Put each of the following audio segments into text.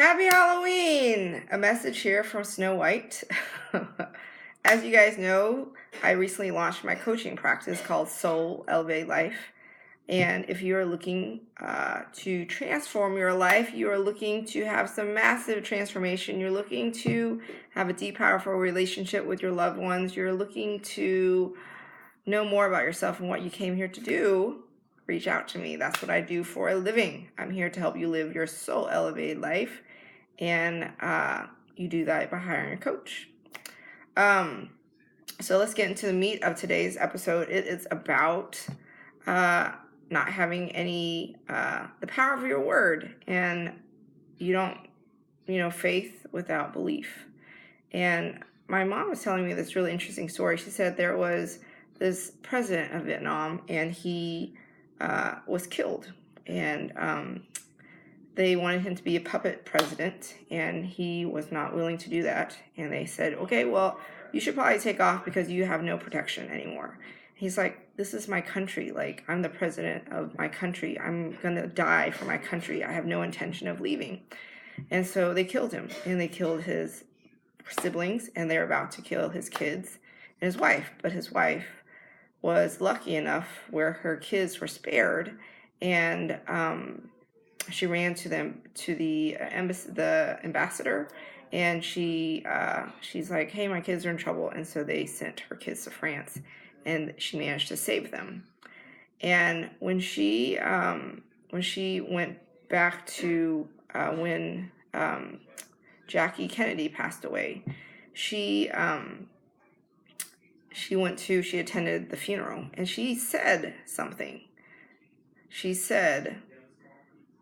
Happy Halloween! A message here from Snow White. As you guys know, I recently launched my coaching practice called Soul Elevate Life. And if you are looking to transform your life, you are looking to have some massive transformation, you're looking to have a deep, powerful relationship with your loved ones, you're looking to know more about yourself and what you came here to do, reach out to me. That's what I do for a living. I'm here to help you live your soul elevated life, and you do that by hiring a coach. So let's get into the meat of today's episode. It is about not having any the power of your word, and you don't, faith without belief. And my mom was telling me this really interesting story. She said there was this president of Vietnam, and he was killed, and they wanted him to be a puppet president, and he was not willing to do that. And they said, okay, well, you should probably take off because you have no protection anymore. He's like, this is my country. Like, I'm the president of my country. I'm going to die for my country. I have no intention of leaving. And so they killed him, and they killed his siblings, and they're about to kill his kids and his wife. But his wife was lucky enough where her kids were spared, and she ran to the ambassador, and she's like, hey, my kids are in trouble. And so they sent her kids to France, and she managed to save them. And when she went back to when Jackie Kennedy passed away, she attended the funeral, and she said something. She said,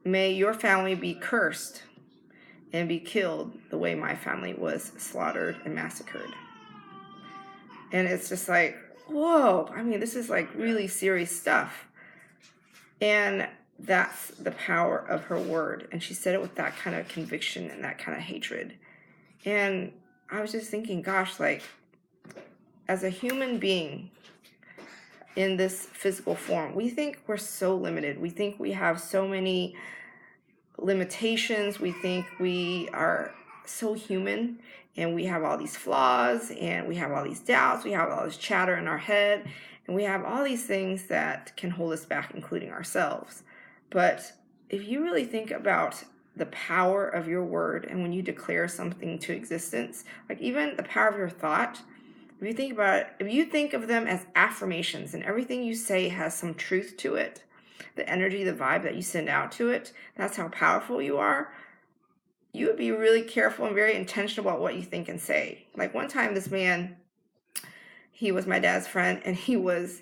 may your family be cursed and be killed the way my family was slaughtered and massacred. And it's just like, whoa, I mean, this is like really serious stuff. And that's the power of her word. And she said it with that kind of conviction and that kind of hatred. And I was just thinking, gosh, like, as a human being in this physical form, we think we're so limited. We think we have so many limitations. We think we are so human, and we have all these flaws, and we have all these doubts. We have all this chatter in our head, and we have all these things that can hold us back, including ourselves. But if you really think about the power of your word, and when you declare something to existence, like even the power of your thought, if you think about it, if you think of them as affirmations, and everything you say has some truth to it, the energy, the vibe that you send out to it, that's how powerful you are. You would be really careful and very intentional about what you think and say. Like one time, this man, he was my dad's friend, and he was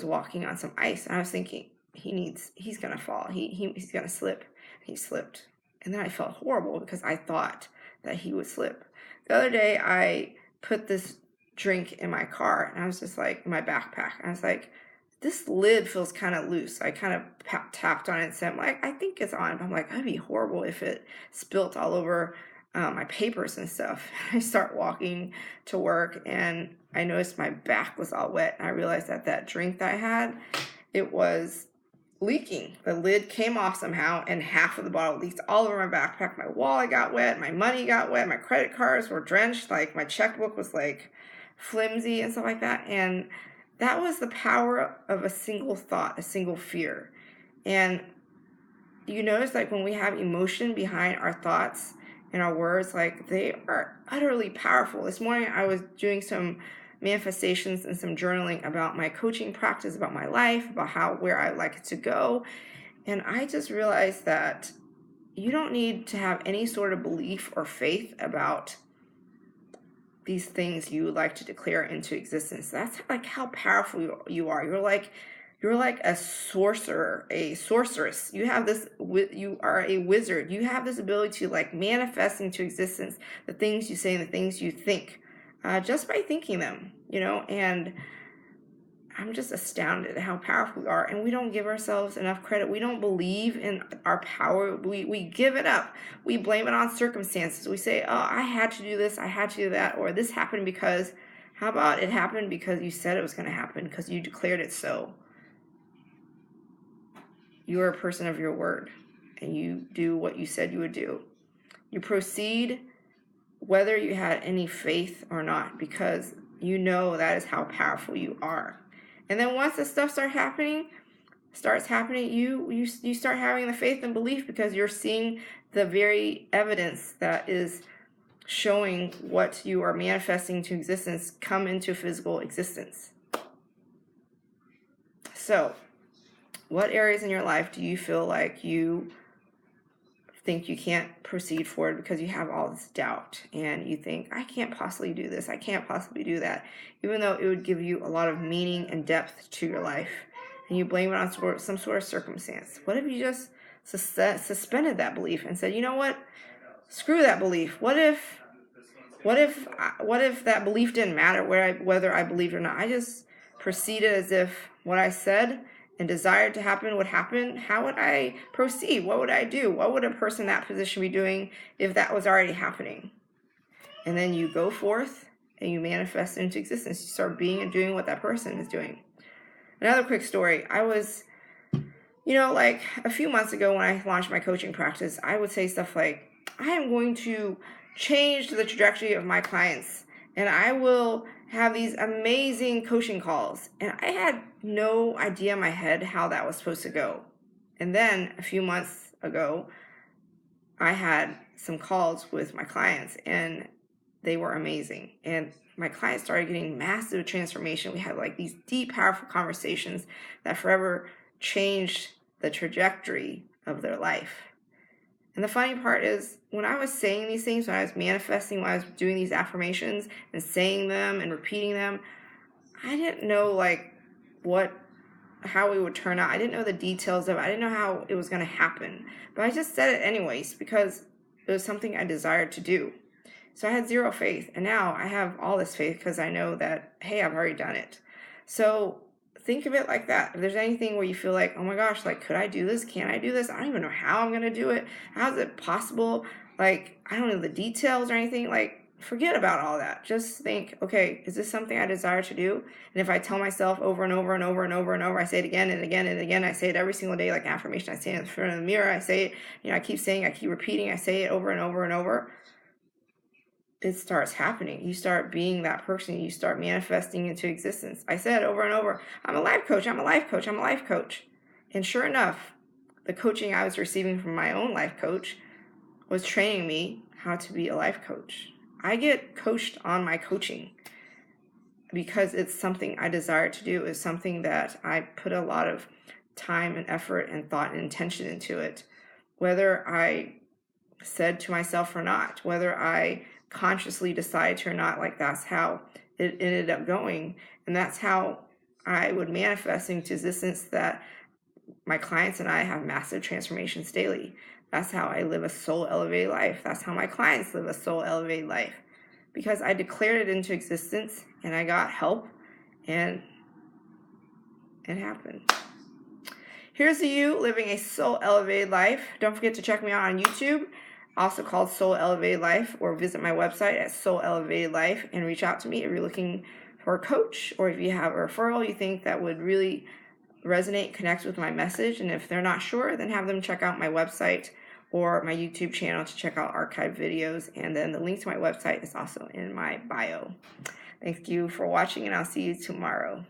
walking on some ice, and I was thinking, he's gonna fall. He's gonna slip. He slipped, and then I felt horrible because I thought that he would slip. The other day, I put this drink in my car, and I was just like, in my backpack, and I was like, this lid feels kind of loose. I kind of tapped on it and said, like, I think it's on. But I'm like, that'd be horrible if it spilt all over my papers and stuff. I start walking to work, and I noticed my back was all wet. And I realized that drink that I had, it was leaking. The lid came off somehow, and half of the bottle leaked all over my backpack. My wallet got wet. My money got wet. My credit cards were drenched. Like, my checkbook was like flimsy and stuff like that. And that was the power of a single thought, a single fear. And you notice, like, when we have emotion behind our thoughts and our words, like, they are utterly powerful. This morning I was doing some manifestations and some journaling about my coaching practice, about my life, about where I like it to go. And I just realized that you don't need to have any sort of belief or faith about these things you would like to declare into existence. That's like how powerful you are. You're like a sorcerer, a sorceress. You are a wizard. You have this ability to like manifest into existence the things you say and the things you think, just by thinking them, and I'm just astounded at how powerful we are, and we don't give ourselves enough credit. We don't believe in our power. We give it up. We blame it on circumstances. We say, oh, I had to do this, I had to do that, or this happened because, how about it happened because you said it was going to happen, because you declared it so. You are a person of your word, and you do what you said you would do. You proceed whether you had any faith or not, because you know that is how powerful you are. And then once the stuff starts happening, you start having the faith and belief, because you're seeing the very evidence that is showing what you are manifesting to existence come into physical existence. So, what areas in your life do you feel like you think you can't proceed forward because you have all this doubt and you think, I can't possibly do this, I can't possibly do that, even though it would give you a lot of meaning and depth to your life, and you blame it on some sort of circumstance? What if you just suspended that belief and said, you know what, screw that belief? What if that belief didn't matter whether I believed or not? I just proceeded as if what I said and desired to happen would happen. How would I proceed? What would I do? What would a person in that position be doing if that was already happening? And then you go forth and you manifest into existence. You start being and doing what that person is doing. Another quick story. I was, like a few months ago when I launched my coaching practice, I would say stuff like, I am going to change the trajectory of my clients, and I will have these amazing coaching calls. And I had no idea in my head how that was supposed to go. And then a few months ago, I had some calls with my clients, and they were amazing. And my clients started getting massive transformation. We had like these deep, powerful conversations that forever changed the trajectory of their life. And the funny part is, when I was saying these things, when I was manifesting, when I was doing these affirmations and saying them and repeating them, I didn't know how it would turn out. I didn't know the details of it. I didn't know how it was going to happen. But I just said it anyways because it was something I desired to do. So I had zero faith. And now I have all this faith because I know that, hey, I've already done it. So think of it like that. If there's anything where you feel like, oh my gosh, could I do this? Can I do this? I don't even know how I'm going to do it. How is it possible? I don't know the details or anything. Forget about all that. Just think, okay, is this something I desire to do? And if I tell myself over and over and over and over and over, I say it again and again and again, I say it every single day, like affirmation, I say it in front of the mirror, I say it, I keep saying, I keep repeating, I say it over and over and over, it starts happening. You start being that person. You start manifesting into existence. I said over and over, I'm a life coach, I'm a life coach, I'm a life coach. And sure enough, the coaching I was receiving from my own life coach was training me how to be a life coach. I get coached on my coaching because it's something I desire to do. It's something that I put a lot of time and effort and thought and intention into it, whether I said to myself or not, whether I consciously decide to or not. That's how it ended up going. And that's how I would manifest into existence that my clients and I have massive transformations daily. That's how I live a soul elevated life. That's how my clients live a soul elevated life, because I declared it into existence and I got help and it happened. Here's to you living a soul elevated life. Don't forget to check me out on YouTube, also called Soul Elevated Life, or visit my website at Soul Elevated Life and reach out to me if you're looking for a coach, or if you have a referral you think that would really resonate, connect with my message. And if they're not sure, then have them check out my website or my YouTube channel to check out archived videos. And then the link to my website is also in my bio. Thank you for watching, and I'll see you tomorrow.